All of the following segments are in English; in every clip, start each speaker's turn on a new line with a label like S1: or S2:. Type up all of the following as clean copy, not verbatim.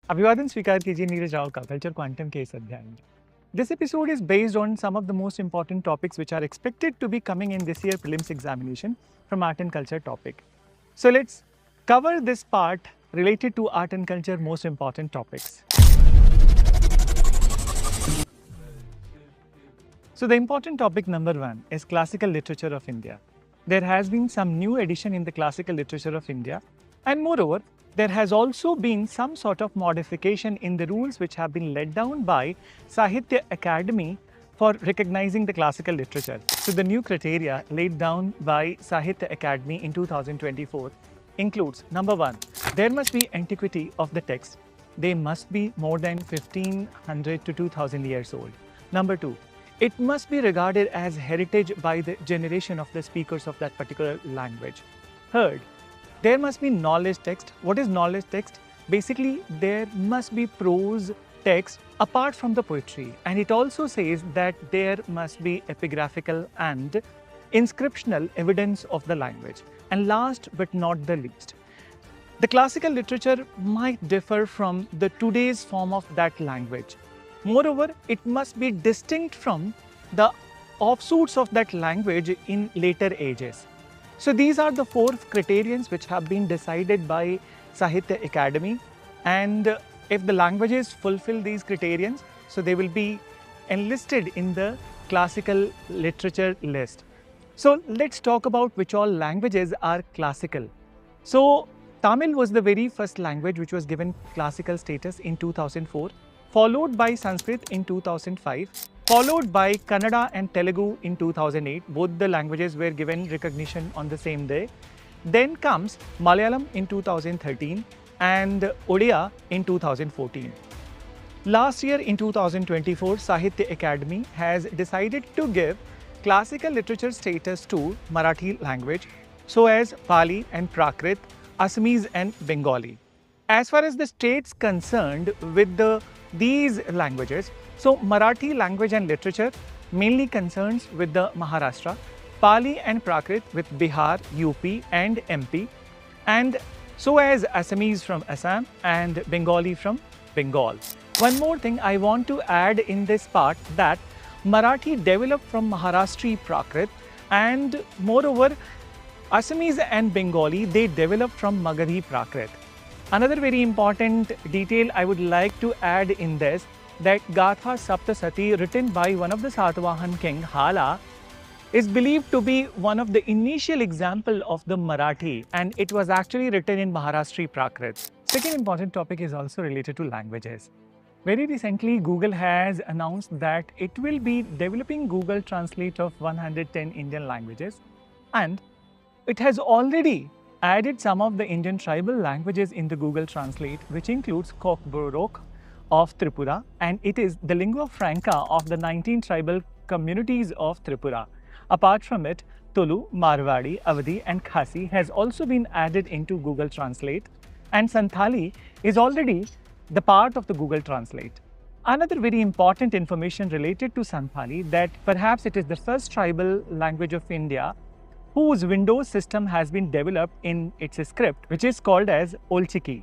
S1: अभिवादन स्वीकार कीजिए नीरज राव का कल्चर क्वांटम के इस अध्याय में. This episode is based on some of the most important topics which are expected to be coming in this year prelims examination from art and culture topic. So let's cover this part related to art and culture most important topics. So the important topic number 1 is classical literature of India. There has been some new addition in the classical literature of India, and moreover, there has also been some sort of modification in the rules which have been laid down by Sahitya Academy for recognizing the classical literature. So the new criteria laid down by Sahitya Academy in 2024 includes number 1, there must be antiquity of the text. They must be more than 1500 to 2000 years old. Number 2, it must be regarded as heritage by the generation of the speakers of that particular language. Third, there must be knowledge text. What is knowledge text? Basically, there must be prose text apart from the poetry. And it also says that there must be epigraphical and inscriptional evidence of the language. And last but not the least, the classical literature might differ from the today's form of that language. Moreover, it must be distinct from the offshoots of that language in later ages. So these are the 4 criterions which have been decided by Sahitya Academy, and if the languages fulfill these criterions, so they will be enlisted in the classical literature list. So let's talk about which all languages are classical. So Tamil was the very first language which was given classical status in 2004, followed by Sanskrit in 2005, followed by Kannada and Telugu in 2008. Both the languages were given recognition on the same day. Then comes Malayalam in 2013 and Odia in 2014. Last year in 2024, Sahitya Academy has decided to give classical literature status to Marathi language, so as Pali and Prakrit, Assamese and Bengali. As far as the states concerned with these languages, so Marathi language and literature mainly concerns with the Maharashtra, Pali and Prakrit with Bihar, UP and MP, and so as Assamese from Assam and Bengali from Bengal. One more thing I want to add in this part, that Marathi developed from Maharashtri Prakrit, and moreover Assamese and Bengali, they developed from Magadhi Prakrit. Another very important detail I would like to add in this, that Gatha Saptasati, written by one of the Satavahan king, Hala, is believed to be one of the initial example of the Marathi, and it was actually written in Maharashtri Prakrit. Second important topic is also related to languages. Very recently, Google has announced that it will be developing Google Translate of 110 Indian languages, and it has already added some of the Indian tribal languages in the Google Translate, which includes Kokborok of Tripura, and it is the lingua franca of the 19 tribal communities of Tripura. Apart from it, Tulu, Marwadi, Awadhi and Khasi has also been added into Google Translate, and Santhali is already the part of the Google Translate. Another very important information related to Santhali, that perhaps it is the first tribal language of India whose Windows system has been developed in its script, which is called as Olchiki.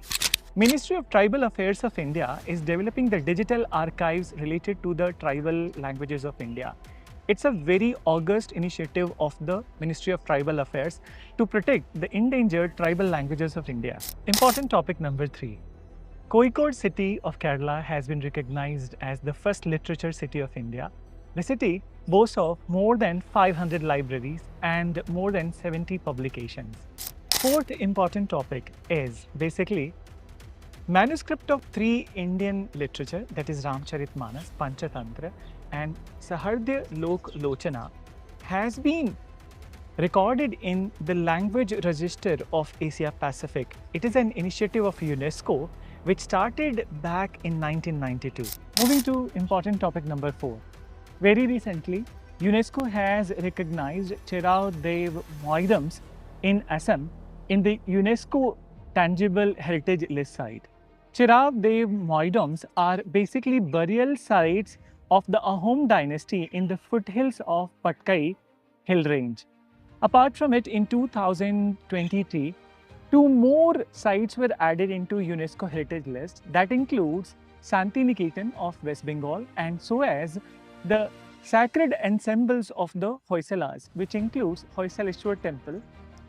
S1: Ministry of Tribal Affairs of India is developing the digital archives related to the tribal languages of India. It's a very august initiative of the Ministry of Tribal Affairs to protect the endangered tribal languages of India. Important topic number 3. Kozhikode city of Kerala has been recognized as the first literature city of India. The city boasts of more than 500 libraries and more than 70 publications. Fourth important topic is basically manuscript of 3 Indian literature, that is Ramcharitmanas, Panchatantra and Sahardya Lok Lochana, has been recorded in the Language Register of Asia Pacific. It is an initiative of UNESCO which started back in 1992. Moving to important topic number 4. Very recently, UNESCO has recognized charaideo moidams in Assam in the UNESCO Tangible Heritage List site. Charaideo moidams are basically burial sites of the Ahom Dynasty in the foothills of Patkai hill range. Apart from it, in 2023, 2 more sites were added into UNESCO Heritage List. That includes Santiniketan of West Bengal, and so as the sacred ensembles of the Hoysalas, which includes Hoysaleshwara Temple,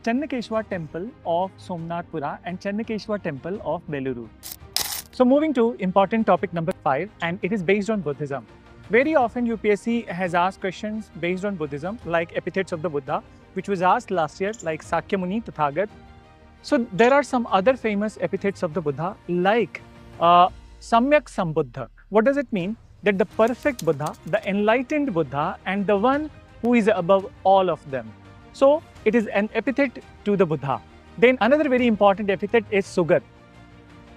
S1: Chennakeshava Temple of Somnathpura, and Chennakeshava Temple of Belur. So moving to important topic number 5, and it is based on Buddhism. Very often UPSC has asked questions based on Buddhism, like epithets of the Buddha, which was asked last year, like Sakyamuni, Tathagat. So there are some other famous epithets of the Buddha, like Samyak Sambuddha. What does it mean? That the perfect Buddha, the enlightened Buddha, and the one who is above all of them. So it is an epithet to the Buddha. Then another very important epithet is Sugat.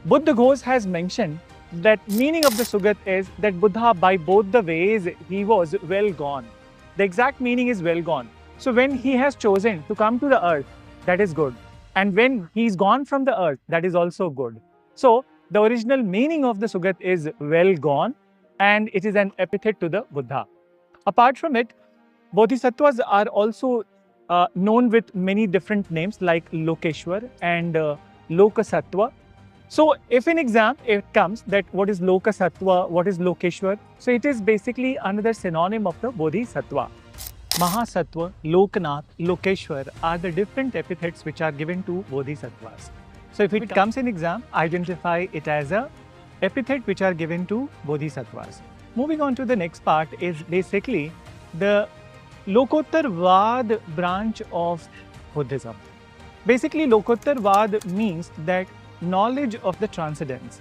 S1: Buddha Ghosh has mentioned that meaning of the Sugat is that Buddha, by both the ways, he was well gone. The exact meaning is well gone. So when he has chosen to come to the earth, that is good. And when he is gone from the earth, that is also good. So the original meaning of the Sugat is well gone, and it is an epithet to the Buddha. Apart from it, Bodhisattvas are also known with many different names like Lokeshwar and Lokasattva. So if in exam it comes that what is Lokasattva, what is Lokeshwar, so it is basically another synonym of the Bodhisattva. Mahasattva, Loknath, Lokeshwar are the different epithets which are given to Bodhisattvas. So if it comes in exam, identify it as a epithet which are given to Bodhisattvas. Moving on to the next part is basically the Lokottaravāda branch of Buddhism. Basically, Lokottaravāda means that knowledge of the transcendence,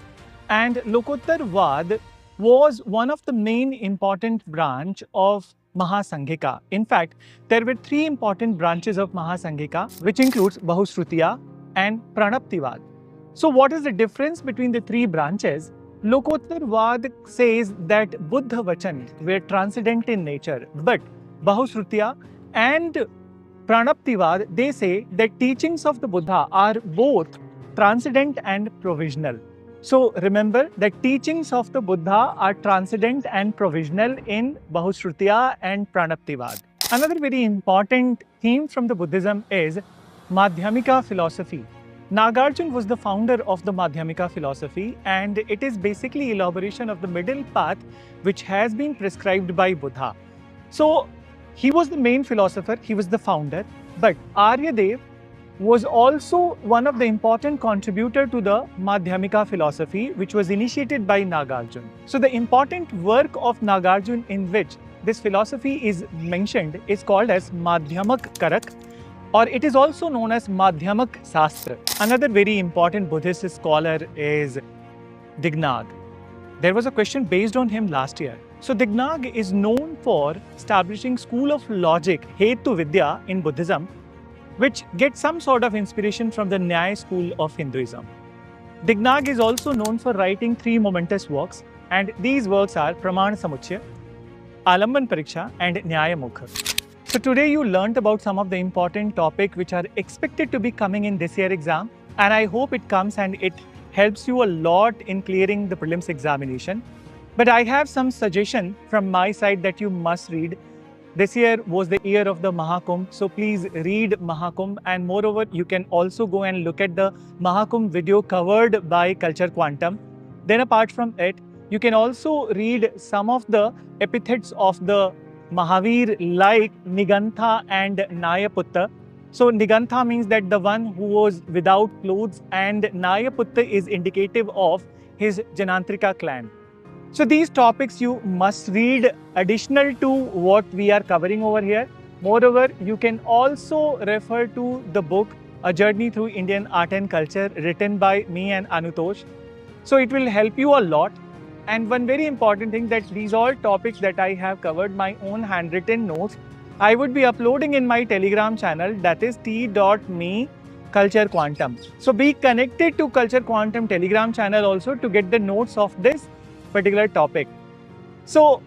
S1: and Lokottaravāda was one of the main important branch of Mahasanghika. In fact, there were 3 important branches of Mahasanghika, which includes Bahusrutiya and Pranaptivāda. So what is the difference between the 3 branches? Lokottaravāda says that Buddha Vachan were transcendent in nature, but Bahusrutiya and Pranaptivāda, they say that teachings of the Buddha are both transcendent and provisional. So remember that teachings of the Buddha are transcendent and provisional in Bahusrutiya and Pranaptivāda. Another very important theme from the Buddhism is Madhyamika philosophy. Nagarjuna was the founder of the Madhyamika philosophy, and it is basically elaboration of the middle path which has been prescribed by Buddha. So he was the main philosopher, he was the founder, but Aryadev was also one of the important contributor to the Madhyamika philosophy, which was initiated by Nagarjuna. So the important work of Nagarjuna in which this philosophy is mentioned is called as Madhyamak Karak, or it is also known as Madhyamak Sastra. Another very important Buddhist scholar is Dignag. There was a question based on him last year. So Dignag is known for establishing school of logic, Hetu Vidya in Buddhism, which gets some sort of inspiration from the Nyaya school of Hinduism. Dignag is also known for writing 3 momentous works, and these works are Praman Samuchaya, Alamban Pariksha, and Nyaya Mukha. So today you learnt about some of the important topics which are expected to be coming in this year exam, and I hope it comes and it helps you a lot in clearing the prelims examination. But I have some suggestion from my side that you must read. This year was the year of the Mahakumbh, so please read Mahakumbh, and moreover you can also go and look at the Mahakumbh video covered by Culture Quantum. Then apart from it, you can also read some of the epithets of the Mahavir like Nigantha and Nayaputta. So Nigantha means that the one who was without clothes, and Nayaputta is indicative of his Janantrika clan. So these topics you must read additional to what we are covering over here. Moreover, you can also refer to the book A Journey Through Indian Art and Culture, written by me and Anutosh. So it will help you a lot. And one very important thing, that these all topics that I have covered, my own handwritten notes, I would be uploading in my Telegram channel, that is t.me Culture Quantum. So be connected to Culture Quantum Telegram channel also to get the notes of this particular topic. So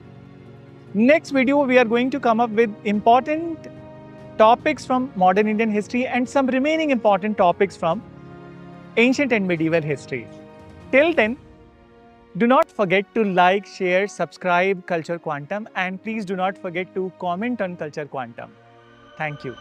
S1: next video we are going to come up with important topics from modern Indian history and some remaining important topics from ancient and medieval history. Till then, do not forget to like, share, subscribe Culture Quantum, and please do not forget to comment on Culture Quantum. Thank you.